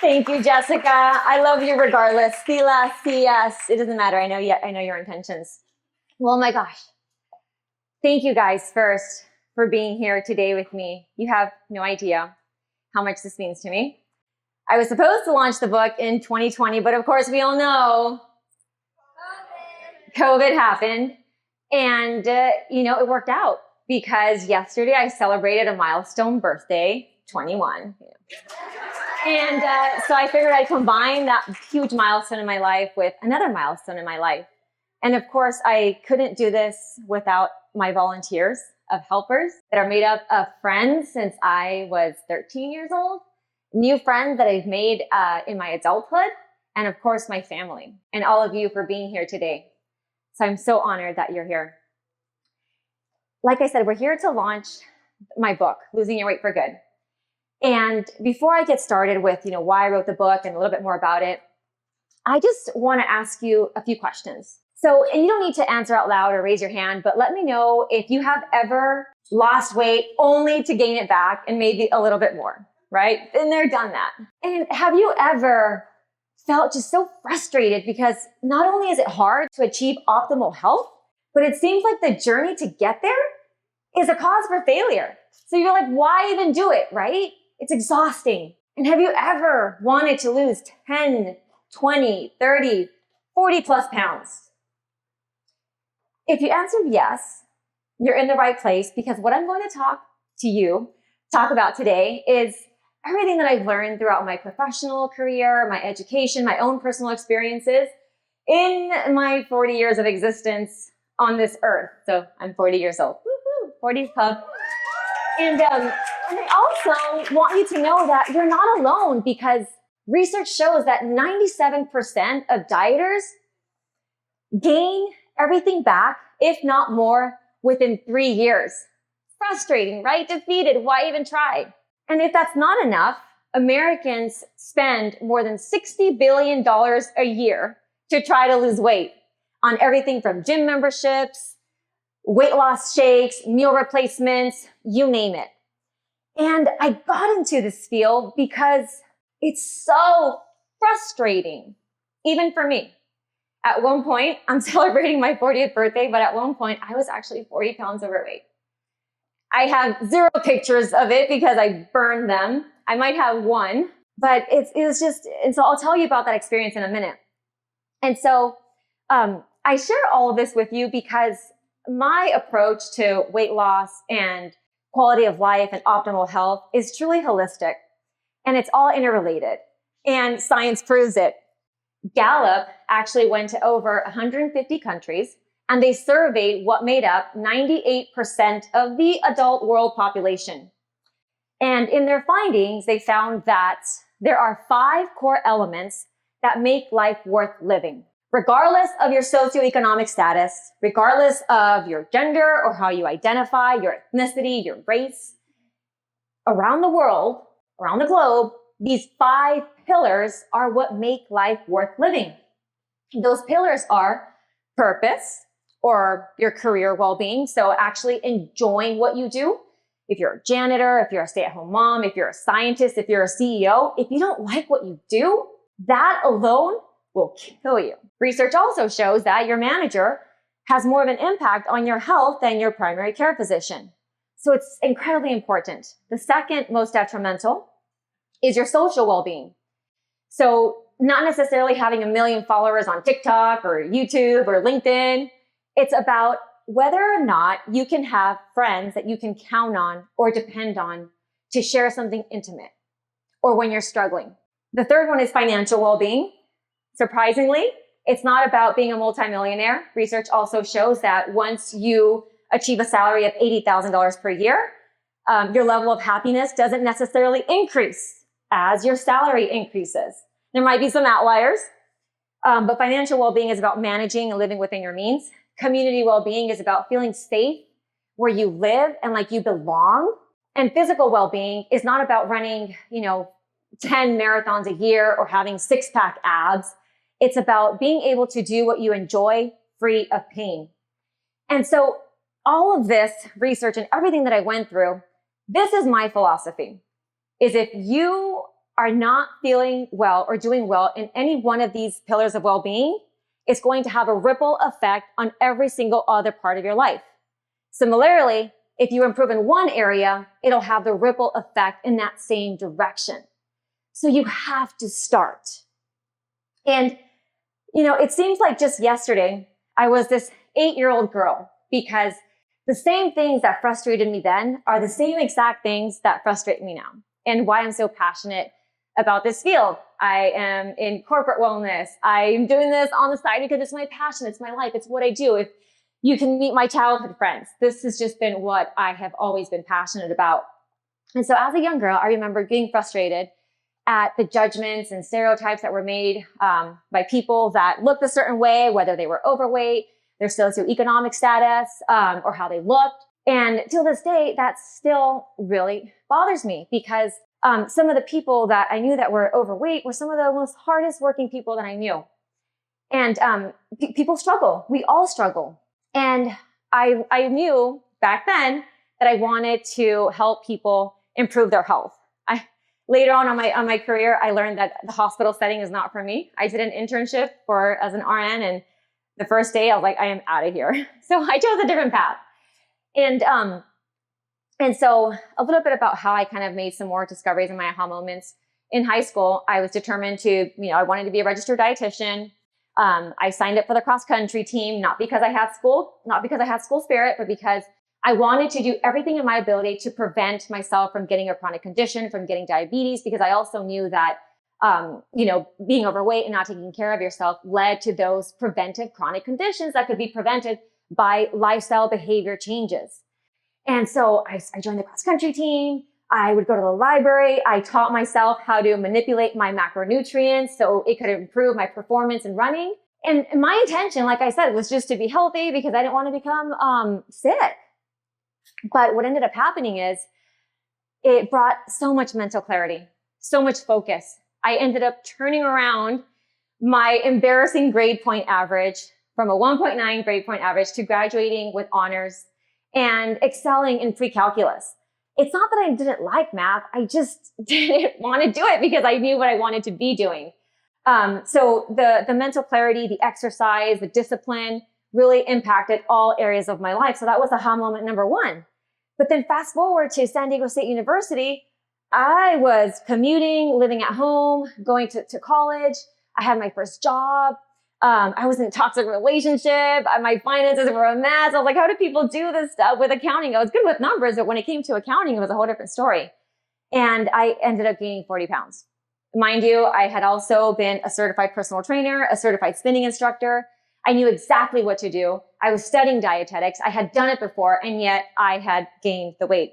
Thank you, Jessica. I love you regardless. Sillas, CS. It doesn't matter. I know your intentions. Well, my gosh. Thank you guys first for being here today with me. You have no idea how much this means to me. I was supposed to launch the book in 2020, but of course we all know COVID happened. And, it worked out because yesterday I celebrated a milestone birthday, 21. And so I figured I'd combine that huge milestone in my life with another milestone in my life. And of course, I couldn't do this without my volunteers of helpers that are made up of friends since I was 13 years old, new friends that I've made in my adulthood, and of course, my family, and all of you for being here today. So I'm so honored that you're here. Like I said, we're here to launch my book, Losing Your Weight for Good. And before I get started with, why I wrote the book and a little bit more about it, I just want to ask you a few questions. So, and you don't need to answer out loud or raise your hand, but let me know if you have ever lost weight only to gain it back and maybe a little bit more, right? Been there, done that. And have you ever felt just so frustrated because not only is it hard to achieve optimal health, but it seems like the journey to get there is a cause for failure. So you're like, why even do it, right? It's exhausting. And have you ever wanted to lose 10, 20, 30, 40 plus pounds? If you answered yes, you're in the right place because what I'm going to talk about today is everything that I've learned throughout my professional career, my education, my own personal experiences in my 40 years of existence on this earth. So I'm 40 years old. Woo-hoo, 40's club. And I also want you to know that you're not alone because research shows that 97% of dieters gain everything back, if not more, within 3 years. Frustrating, right? Defeated. Why even try? And if that's not enough, Americans spend more than $60 billion a year to try to lose weight on everything from gym memberships, weight loss shakes, meal replacements, you name it. And I got into this field because it's so frustrating, even for me. At one point, I'm celebrating my 40th birthday, but at one point, I was actually 40 pounds overweight. I have 0 pictures of it because I burned them. I might have one, but it was just, and so I'll tell you about that experience in a minute. And so I share all of this with you because my approach to weight loss and quality of life and optimal health is truly holistic, and it's all interrelated, and science proves it. Gallup actually went to over 150 countries, and they surveyed what made up 98% of the adult world population. And in their findings, they found that there are 5 core elements that make life worth living. Regardless of your socioeconomic status, regardless of your gender or how you identify, your ethnicity, your race, around the world, around the globe, these 5 pillars are what make life worth living. Those pillars are purpose, or your career well-being. So actually enjoying what you do. If you're a janitor, if you're a stay-at-home mom, if you're a scientist, if you're a CEO, if you don't like what you do, that alone will kill you. Research also shows that your manager has more of an impact on your health than your primary care physician. So it's incredibly important. The second most detrimental is your social well-being. So not necessarily having 1 million followers on TikTok or YouTube or LinkedIn. It's about whether or not you can have friends that you can count on or depend on to share something intimate or when you're struggling. The third one is financial well-being. Surprisingly, it's not about being a multimillionaire. Research also shows that once you achieve a salary of $80,000 per year, your level of happiness doesn't necessarily increase as your salary increases. There might be some outliers, but financial well-being is about managing and living within your means. Community well-being is about feeling safe where you live and like you belong. And physical well-being is not about running, 10 marathons a year or having 6-pack abs. It's about being able to do what you enjoy free of pain. And so all of this research and everything that I went through, this is my philosophy, is if you are not feeling well or doing well in any one of these pillars of well-being, it's going to have a ripple effect on every single other part of your life. Similarly, if you improve in one area, it'll have the ripple effect in that same direction. So you have to start. And, it seems like just yesterday, I was this 8-year-old girl, because the same things that frustrated me then are the same exact things that frustrate me now, and why I'm so passionate about this field. I am in corporate wellness. I'm doing this on the side because it's my passion. It's my life. It's what I do. If you can meet my childhood friends, this has just been what I have always been passionate about. And so as a young girl, I remember getting frustrated at the judgments and stereotypes that were made by people that looked a certain way, whether they were overweight, their socioeconomic status, or how they looked. And till this day, that still really bothers me, because some of the people that I knew that were overweight were some of the most hardest working people that I knew. And people struggle. We all struggle. And I knew back then that I wanted to help people improve their health. Later on my career, I learned that the hospital setting is not for me. I did an internship as an RN, and the first day I was like, I am out of here. So I chose a different path. And so a little bit about how I kind of made some more discoveries in my aha moments. In high school, I was determined to, I wanted to be a registered dietitian. I signed up for the cross country team, not because I had school spirit, but because I wanted to do everything in my ability to prevent myself from getting a chronic condition, from getting diabetes, because I also knew that, being overweight and not taking care of yourself led to those preventive chronic conditions that could be prevented by lifestyle behavior changes. And so I joined the cross country team. I would go to the library. I taught myself how to manipulate my macronutrients so it could improve my performance in running. And my intention, like I said, was just to be healthy, because I didn't want to become sick. But what ended up happening is it brought so much mental clarity, so much focus. I ended up turning around my embarrassing grade point average from a 1.9 grade point average to graduating with honors and excelling in pre-calculus. It's not that I didn't like math. I just didn't want to do it because I knew what I wanted to be doing. So the mental clarity, the exercise, the discipline really impacted all areas of my life. So that was aha moment number one. But then fast forward to San Diego State University, I was commuting, living at home, going to college. I had my first job. I was in a toxic relationship. My finances were a mess. I was like, how do people do this stuff with accounting? I was good with numbers, but when it came to accounting, it was a whole different story. And I ended up gaining 40 pounds. Mind you, I had also been a certified personal trainer, a certified spinning instructor. I knew exactly what to do. I was studying dietetics. I had done it before, and yet I had gained the weight.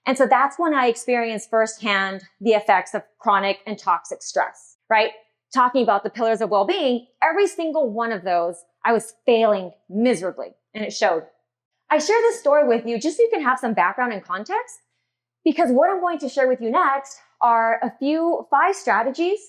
And so that's when I experienced firsthand the effects of chronic and toxic stress, right? Talking about the pillars of well-being, every single one of those, I was failing miserably, and it showed. I share this story with you just so you can have some background and context, because what I'm going to share with you next are 5 strategies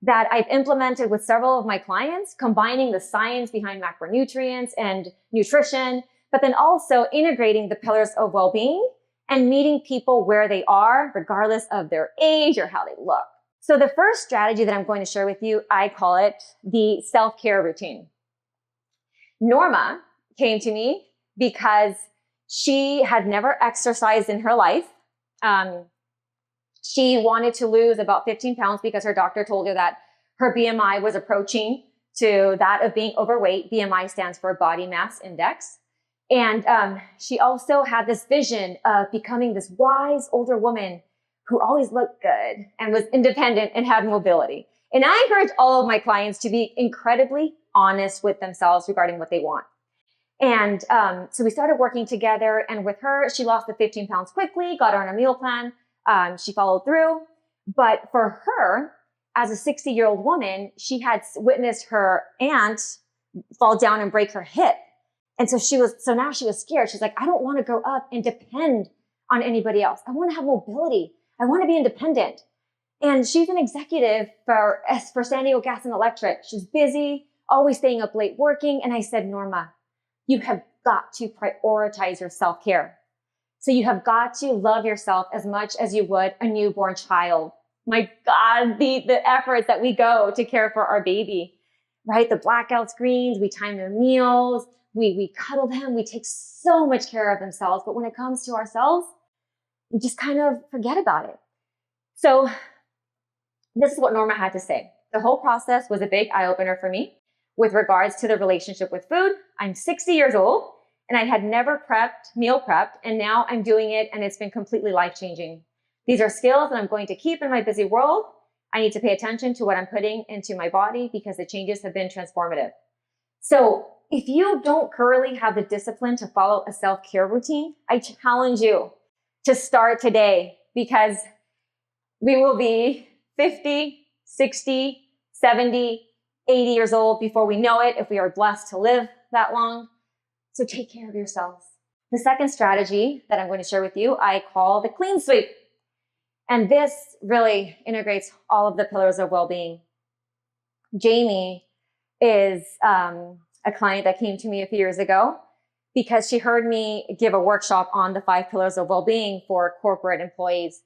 that I've implemented with several of my clients, combining the science behind macronutrients and nutrition, but then also integrating the pillars of well-being and meeting people where they are, regardless of their age or how they look. So the first strategy that I'm going to share with you, I call it the self-care routine. Norma came to me because she had never exercised in her life. She wanted to lose about 15 pounds because her doctor told her that her BMI was approaching to that of being overweight. BMI stands for body mass index. And she also had this vision of becoming this wise older woman who always looked good and was independent and had mobility. And I encourage all of my clients to be incredibly honest with themselves regarding what they want. And so we started working together, and with her, she lost the 15 pounds quickly, got her on a meal plan. She followed through. But for her, as a 60-year-old woman, she had witnessed her aunt fall down and break her hip. And so now she was scared. She's like, I don't want to grow up and depend on anybody else. I want to have mobility. I want to be independent. And she's an executive for San Diego Gas and Electric. She's busy, always staying up late working. And I said, Norma, you have got to prioritize your self-care. So you have got to love yourself as much as you would a newborn child. My God, the efforts that we go to care for our baby, right? The blackout screens, we time their meals, we cuddle them, we take so much care of themselves. But when it comes to ourselves, we just kind of forget about it. So this is what Norma had to say. The whole process was a big eye-opener for me with regards to the relationship with food. I'm 60 years old and I had never meal prepped, and now I'm doing it and it's been completely life-changing. These are skills that I'm going to keep in my busy world. I need to pay attention to what I'm putting into my body because the changes have been transformative. So if you don't currently have the discipline to follow a self-care routine, I challenge you to start today, because we will be 50, 60, 70, 80 years old before we know it, if we are blessed to live that long. So take care of yourselves. The second strategy that I'm going to share with you, I call the clean sweep. And this really integrates all of the pillars of well-being. Jamie is a client that came to me a few years ago because she heard me give a workshop on the 5 pillars of well-being for corporate employees.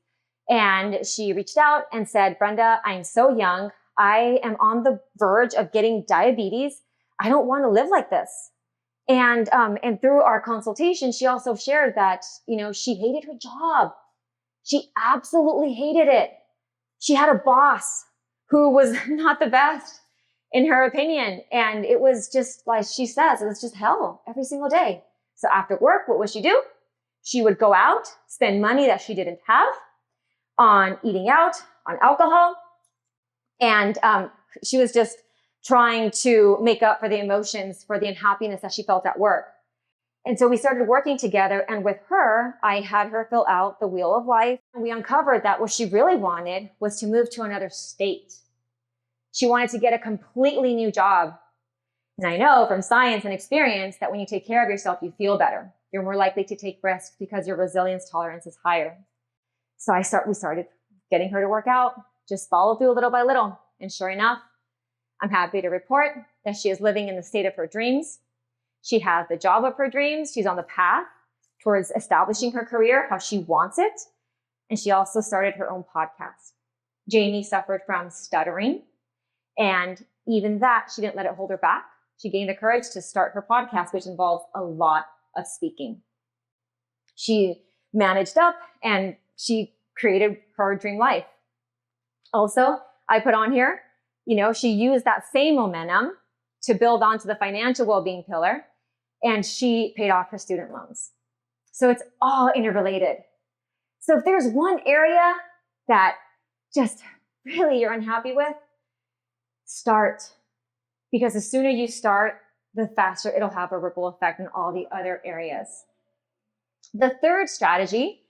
And she reached out and said, Brenda, I'm so young. I am on the verge of getting diabetes. I don't want to live like this. And through our consultation, she also shared that, she hated her job. She absolutely hated it. She had a boss who was not the best in her opinion. And it was just, like she says, it was just hell every single day. So after work, what would she do? She would go out, spend money that she didn't have on eating out, on alcohol. And she was just trying to make up for the emotions, for the unhappiness that she felt at work. And so we started working together, and with her, I had her fill out the wheel of life. And we uncovered that what she really wanted was to move to another state. She wanted to get a completely new job. And I know from science and experience that when you take care of yourself, you feel better. You're more likely to take risks because your resilience tolerance is higher. So we started getting her to work out, just follow through little by little. And sure enough, I'm happy to report that she is living in the state of her dreams. She has the job of her dreams. She's on the path towards establishing her career how she wants it. And she also started her own podcast. Jamie suffered from stuttering. And even that, she didn't let it hold her back. She gained the courage to start her podcast, which involves a lot of speaking. She managed up and she created her dream life. Also, I put on here, she used that same momentum to build onto the financial well-being pillar, and she paid off her student loans. So it's all interrelated. So if there's one area that just really you're unhappy with, start. Because the sooner you start, the faster it'll have a ripple effect in all the other areas. The third strategy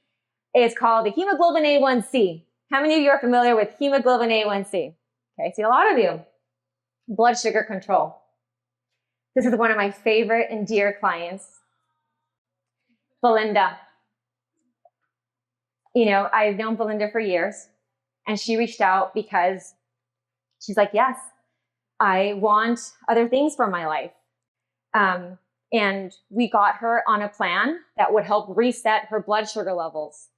is called the hemoglobin A1C. How many of you are familiar with hemoglobin A1C? Okay, I see a lot of you. Blood sugar control. This is one of my favorite and dear clients, Belinda. I've known Belinda for years, and she reached out because she's like, yes, I want other things for my life. And we got her on a plan that would help reset her blood sugar levels.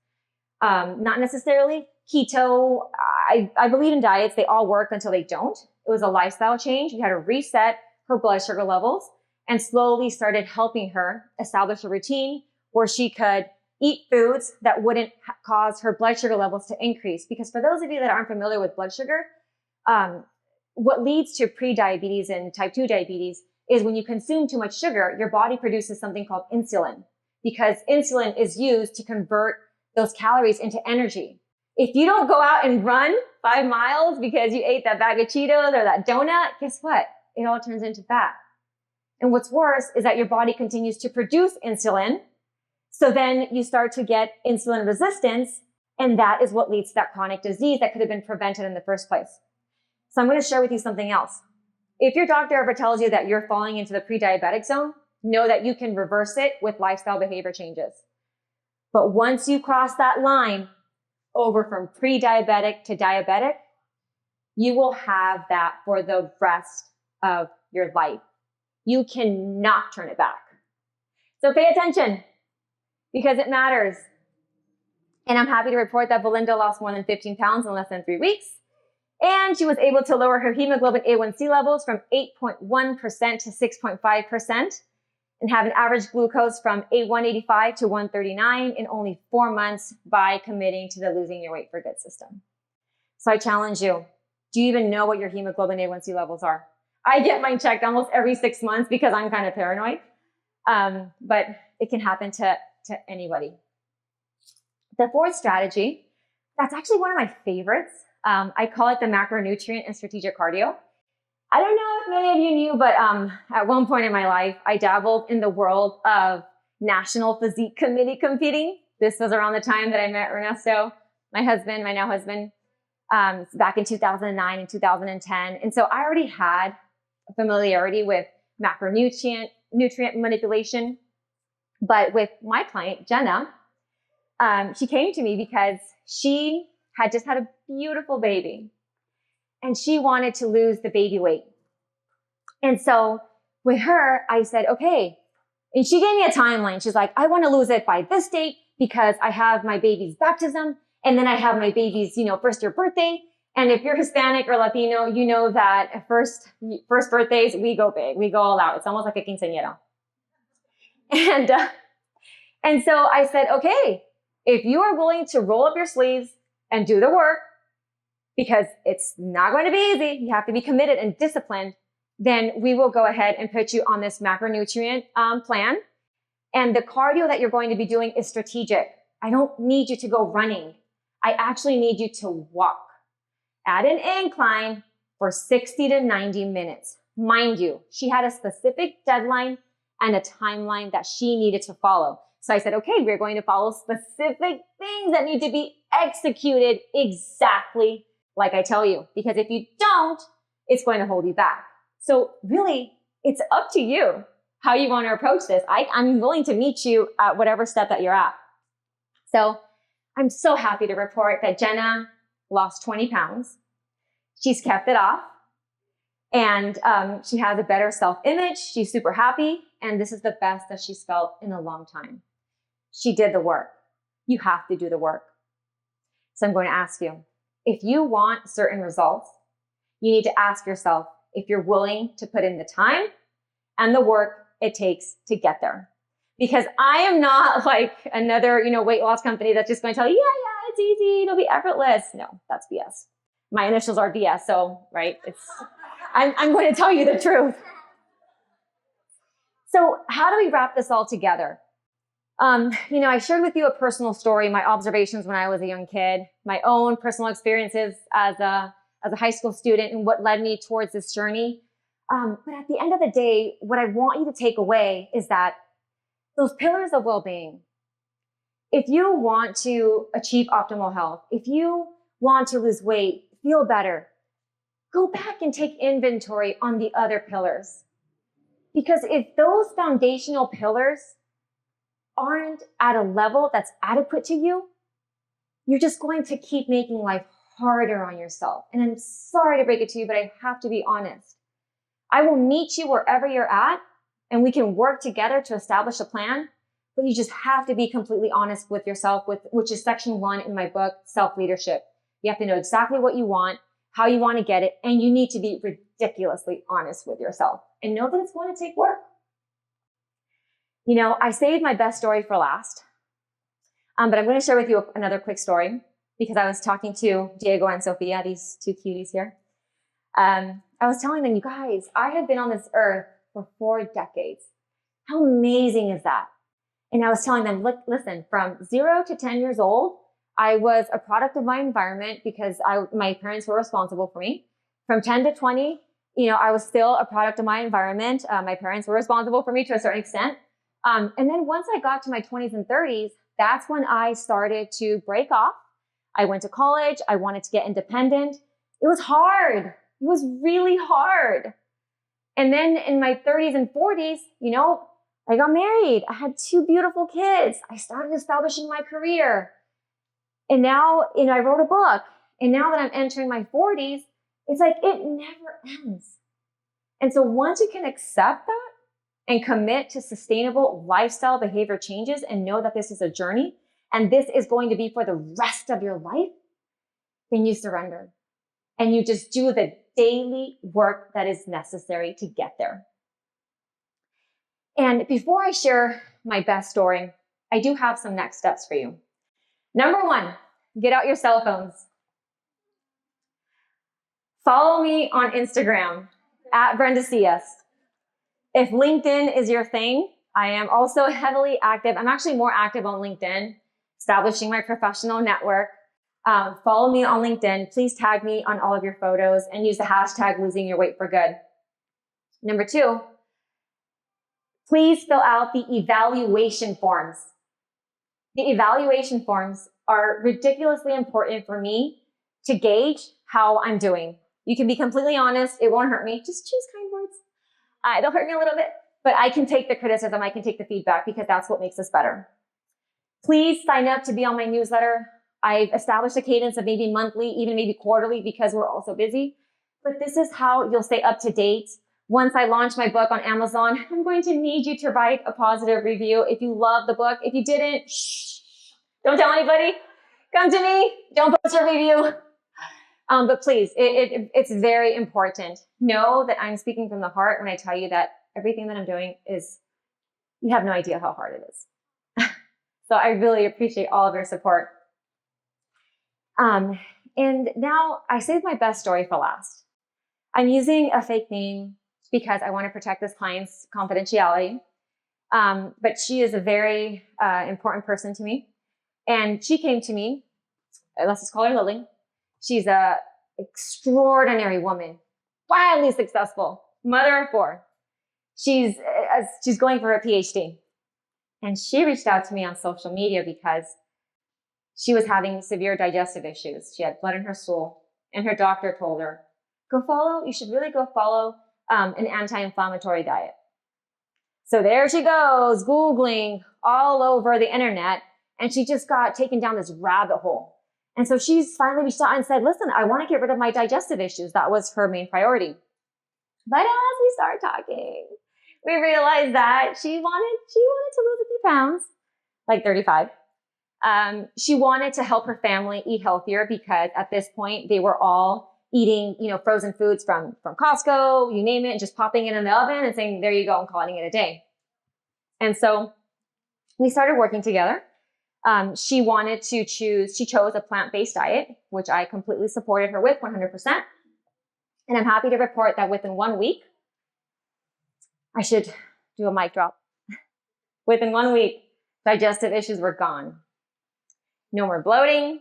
Not necessarily keto. I believe in diets. They all work until they don't. It was a lifestyle change. We had to reset her blood sugar levels and slowly started helping her establish a routine where she could eat foods that wouldn't cause her blood sugar levels to increase. Because for those of you that aren't familiar with blood sugar, what leads to pre-diabetes and type 2 diabetes is when you consume too much sugar, your body produces something called insulin, because insulin is used to convert those calories into energy. If you don't go out and run 5 miles because you ate that bag of Cheetos or that donut, guess what? It all turns into fat. And what's worse is that your body continues to produce insulin. So then you start to get insulin resistance, and that is what leads to that chronic disease that could have been prevented in the first place. So I'm going to share with you something else. If your doctor ever tells you that you're falling into the pre-diabetic zone, know that you can reverse it with lifestyle behavior changes. But once you cross that line over from pre-diabetic to diabetic, you will have that for the rest of your life. You cannot turn it back. So pay attention, because it matters. And I'm happy to report that Belinda lost more than 15 pounds in less than 3 weeks. And she was able to lower her hemoglobin A1C levels from 8.1% to 6.5% and have an average glucose from 185 to 139 in only 4 months by committing to the losing your weight for good system. So I challenge you, do you even know what your hemoglobin A1C levels are? I get mine checked almost every 6 months because I'm kind of paranoid. But it can happen to anybody. The fourth strategy, that's actually one of my favorites. I call it the macronutrient and strategic cardio. I don't know if many of you knew, but at one point in my life, I dabbled in the world of National Physique Committee competing. This was around the time that I met Ernesto, my husband, my now husband, back in 2009 and 2010. And so I already had a familiarity with nutrient manipulation. But with my client, Jenna, she came to me because she had just had a beautiful baby and she wanted to lose the baby weight. And so with her, I said, okay. And she gave me a timeline. She's like, I want to lose it by this date because I have my baby's baptism and then I have my baby's, first year birthday. And if you're Hispanic or Latino, you know that first birthdays, we go big. We go all out. It's almost like a quinceañera. And so I said, okay, if you are willing to roll up your sleeves and do the work, because it's not going to be easy, you have to be committed and disciplined, then we will go ahead and put you on this macronutrient plan. And the cardio that you're going to be doing is strategic. I don't need you to go running. I actually need you to walk at an incline for 60 to 90 minutes. Mind you, she had a specific deadline and a timeline that she needed to follow. So I said, okay, we're going to follow specific things that need to be executed exactly like I tell you. Because if you don't, it's going to hold you back. So really, it's up to you how you want to approach this. I'm willing to meet you at whatever step that you're at. So I'm so happy to report that Jenna lost 20 pounds. She's kept it off. And she has a better self-image. She's super happy. And this is the best that she's felt in a long time. She did the work. You have to do the work. So I'm going to ask you, if you want certain results, you need to ask yourself if you're willing to put in the time and the work it takes to get there. Because I am not like another, weight loss company that's just going to tell you, yeah, it's easy. It'll be effortless. No, that's BS. My initials are BS. So, right. I'm going to tell you the truth. So how do we wrap this all together? I shared with you a personal story, my observations when I was a young kid, my own personal experiences as a high school student and what led me towards this journey. But at the end of the day, what I want you to take away is that those pillars of well-being, if you want to achieve optimal health, if you want to lose weight, feel better, go back and take inventory on the other pillars. Because if those foundational pillars aren't at a level that's adequate to you, you're just going to keep making life harder on yourself. And I'm sorry to break it to you, but I have to be honest. I will meet you wherever you're at, and we can work together to establish a plan, but you just have to be completely honest with yourself, which is section 1 in my book, Self-Leadership. You have to know exactly what you want, how you want to get it, and you need to be ridiculously honest with yourself and know that it's going to take work. I saved my best story for last, but I'm going to share with you another quick story because I was talking to Diego and Sofia, these two cuties here. I was telling them, you guys, I have been on this earth for 4 decades. How amazing is that? And I was telling them, look, listen, from 0 to 10 years old, I was a product of my environment because my parents were responsible for me. From 10 to 20, I was still a product of my environment. My parents were responsible for me to a certain extent. And then once I got to my 20s and 30s, that's when I started to break off. I went to college. I wanted to get independent. It was hard. It was really hard. And then in my 30s and 40s, I got married. I had 2 beautiful kids. I started establishing my career. And now, I wrote a book. And now that I'm entering my 40s, it's like it never ends. And so once you can accept that and commit to sustainable lifestyle behavior changes and know that this is a journey and this is going to be for the rest of your life, then you surrender and you just do the daily work that is necessary to get there. And before I share my best story, I do have some next steps for you. Number one, get out your cell phones. Follow me on Instagram at Brenda Sillas. If LinkedIn is your thing, I am also heavily active. I'm actually more active on LinkedIn, establishing my professional network. Follow me on LinkedIn. Please tag me on all of your photos and use the hashtag losing your weight for good. Number two, please fill out the evaluation forms. The evaluation forms are ridiculously important for me to gauge how I'm doing. You can be completely honest. It won't hurt me. Just choose kind words. They'll hurt me a little bit, but I can take the criticism. I can take the feedback because that's what makes us better. Please sign up to be on my newsletter. I've established a cadence of maybe monthly, even maybe quarterly, because we're all so busy. But this is how you'll stay up to date. Once I launch my book on Amazon, I'm going to need you to write a positive review. If you love the book, if you didn't, shh, don't tell anybody. Come to me. Don't post your review. But please, it's very important. Know that I'm speaking from the heart when I tell you that everything that I'm doing is, you have no idea how hard it is. So I really appreciate all of your support. And now I saved my best story for last. I'm using a fake name because I want to protect this client's confidentiality. But she is a very important person to me. And she came to me, let's just call her Lily. She's a extraordinary woman, wildly successful, mother of 4. She's going for her PhD. And she reached out to me on social media because she was having severe digestive issues. She had blood in her stool, and her doctor told her, you should really go follow an anti-inflammatory diet. So there she goes, Googling all over the internet, and she just got taken down this rabbit hole. And so she's finally reached out and said, listen, I want to get rid of my digestive issues. That was her main priority. But as we start talking, we realized that she wanted to lose a few pounds, like 35. She wanted to help her family eat healthier because at this point they were all eating, frozen foods from Costco, you name it, and just popping it in the oven and saying, there you go, and calling it a day. And so we started working together. She chose a plant-based diet, which I completely supported her with 100%. And I'm happy to report that within 1 week, I should do a mic drop. Within 1 week, digestive issues were gone. No more bloating,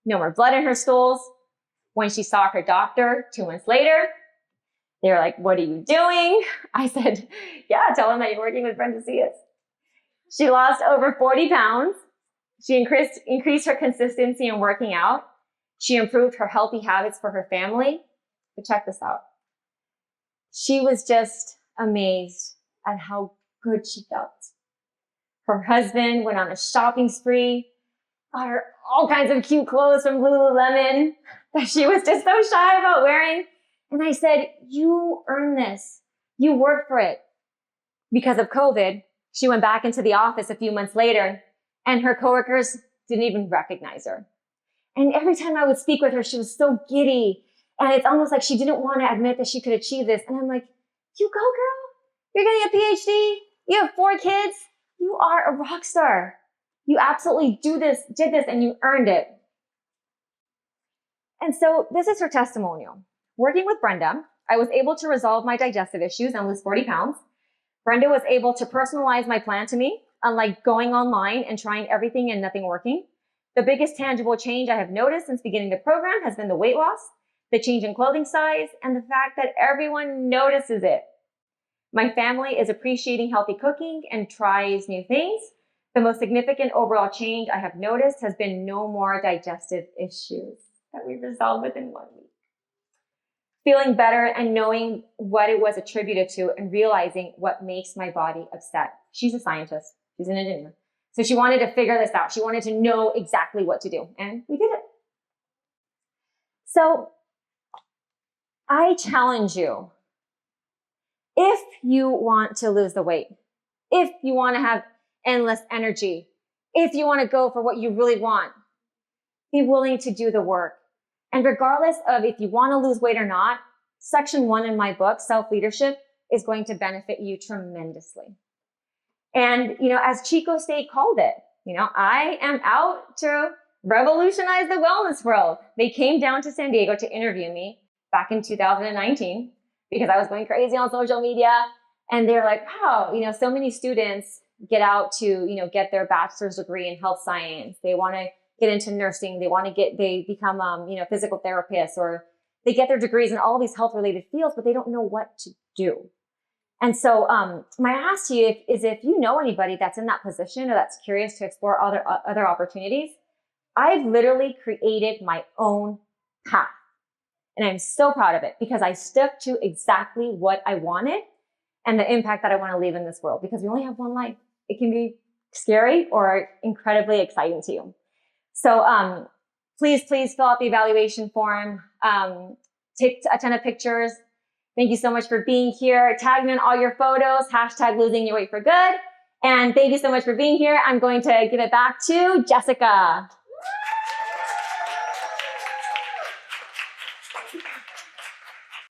no more blood in her stools. When she saw her doctor 2 months later, they were like, what are you doing? I said, yeah, tell them that you're working with Brenda Sillas. She lost over 40 pounds. She increased her consistency in working out. She improved her healthy habits for her family. But check this out. She was just amazed at how good she felt. Her husband went on a shopping spree, got her all kinds of cute clothes from Lululemon that she was just so shy about wearing. And I said, you earned this. You worked for it. Because of COVID, she went back into the office a few months later, and her coworkers didn't even recognize her. And every time I would speak with her, she was so giddy. And it's almost like she didn't want to admit that she could achieve this. And I'm like, you go, girl. You're getting a PhD. You have 4 kids. You are a rock star. You absolutely did this, and you earned it. And so this is her testimonial. Working with Brenda, I was able to resolve my digestive issues and lose 40 pounds. Brenda was able to personalize my plan to me, unlike going online and trying everything and nothing working. The biggest tangible change I have noticed since beginning the program has been the weight loss, the change in clothing size, and the fact that everyone notices it. My family is appreciating healthy cooking and tries new things. The most significant overall change I have noticed has been no more digestive issues that we resolved within 1 week. Feeling better and knowing what it was attributed to and realizing what makes my body upset. She's a scientist. She's an engineer. So she wanted to figure this out. She wanted to know exactly what to do, and we did it. So I challenge you, if you want to lose the weight, if you want to have endless energy, if you want to go for what you really want, be willing to do the work. And regardless of if you want to lose weight or not, section 1 in my book, Self-Leadership, is going to benefit you tremendously. And, as Chico State called it, I am out to revolutionize the wellness world. They came down to San Diego to interview me back in 2019 because I was going crazy on social media. And they're like, wow, so many students get out to, get their bachelor's degree in health science. They want to get into nursing. They become, physical therapists, or they get their degrees in all these health related fields, but they don't know what to do. And so, my ask to you is if you know anybody that's in that position or that's curious to explore other opportunities, I've literally created my own path. And I'm so proud of it because I stuck to exactly what I wanted and the impact that I want to leave in this world, because we only have one life. It can be scary or incredibly exciting too. So, please fill out the evaluation form. Take a ton of pictures. Thank you so much for being here. Tag me in all your photos, #losing your weight for good. And thank you so much for being here. I'm going to give it back to Jessica.